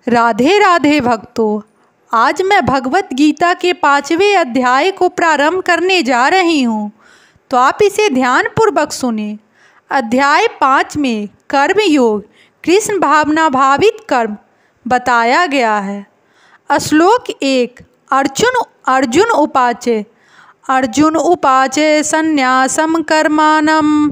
राधे राधे भक्तों, आज मैं भगवत गीता के 5वें अध्याय को प्रारंभ करने जा रही हूँ, तो आप इसे ध्यानपूर्वक सुने। अध्याय 5 में कर्म योग, कृष्ण भावना भावित कर्म बताया गया है। श्लोक 1। अर्जुन उपाचे संन्यासम कर्माणम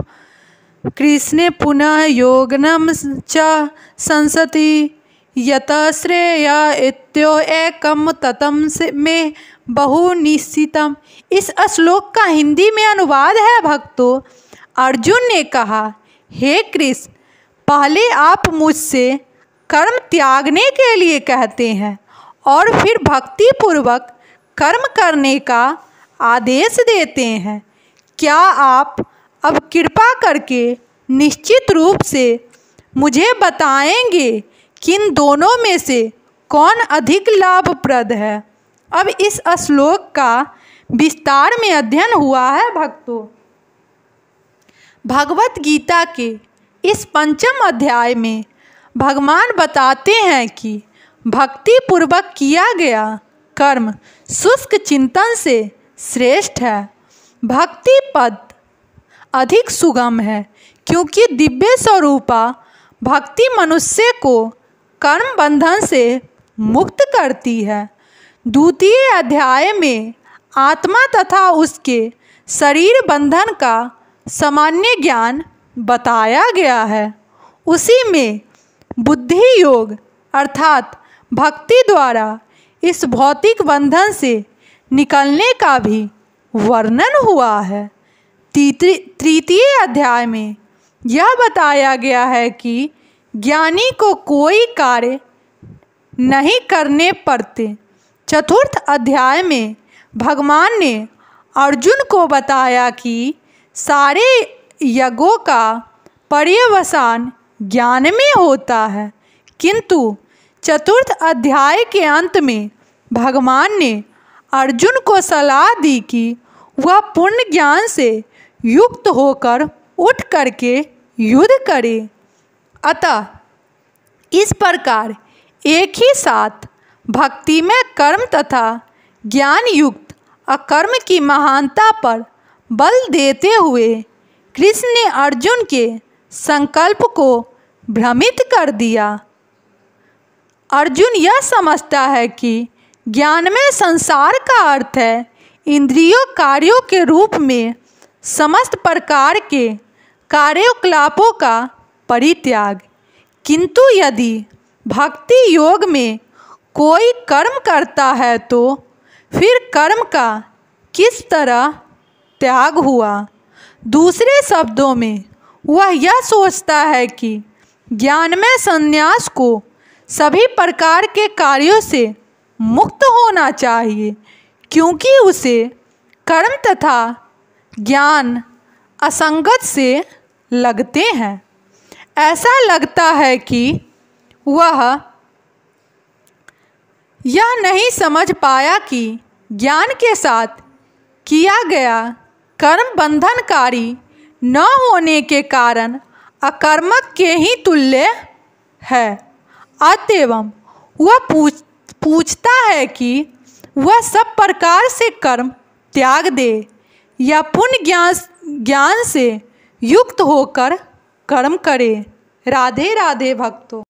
कृष्णे पुनः योगनम च संसति यत श्रेय इत्यो एकम ततम में बहु निश्चितम। इस श्लोक का हिंदी में अनुवाद है भक्तों। अर्जुन ने कहा, हे कृष्ण, पहले आप मुझसे कर्म त्यागने के लिए कहते हैं और फिर भक्ति पूर्वक कर्म करने का आदेश देते हैं। क्या आप अब कृपा करके निश्चित रूप से मुझे बताएंगे कि इन दोनों में से कौन अधिक लाभप्रद है? अब इस श्लोक का विस्तार में अध्ययन हुआ है भक्तों। भगवत गीता के इस 5वें अध्याय में भगवान बताते हैं कि भक्ति पूर्वक किया गया कर्म शुष्क चिंतन से श्रेष्ठ है। भक्ति पद अधिक सुगम है क्योंकि दिव्य स्वरूपा भक्ति मनुष्य को कर्म बंधन से मुक्त करती है। द्वितीय अध्याय में आत्मा तथा उसके शरीर बंधन का सामान्य ज्ञान बताया गया है। उसी में बुद्धि योग अर्थात भक्ति द्वारा इस भौतिक बंधन से निकलने का भी वर्णन हुआ है। तृतीय अध्याय में यह बताया गया है कि ज्ञानी को कोई कार्य नहीं करने पड़ते। चतुर्थ अध्याय में भगवान ने अर्जुन को बताया कि सारे यज्ञों का पर्यवसान ज्ञान में होता है, किंतु चतुर्थ अध्याय के अंत में भगवान ने अर्जुन को सलाह दी कि वह पूर्ण ज्ञान से युक्त होकर उठ करके युद्ध करे। अतः इस प्रकार एक ही साथ भक्ति में कर्म तथा ज्ञान युक्त अकर्म की महानता पर बल देते हुए कृष्ण ने अर्जुन के संकल्प को भ्रमित कर दिया। अर्जुन यह समझता है कि ज्ञान में संसार का अर्थ है इंद्रियों कार्यों के रूप में समस्त प्रकार के कार्यकलापों का परित्याग। किंतु यदि भक्ति योग में कोई कर्म करता है तो फिर कर्म का किस तरह त्याग हुआ? दूसरे शब्दों में वह यह सोचता है कि ज्ञान में संन्यास को सभी प्रकार के कार्यों से मुक्त होना चाहिए, क्योंकि उसे कर्म तथा ज्ञान असंगत से लगते हैं। ऐसा लगता है कि वह यह नहीं समझ पाया कि ज्ञान के साथ किया गया कर्म बंधनकारी न होने के कारण अकर्मक के ही तुल्य है। अतएव वह पूछता है कि वह सब प्रकार से कर्म त्याग दे या पुण्य ज्ञान से युक्त होकर कर्म करे। राधे राधे भक्तों।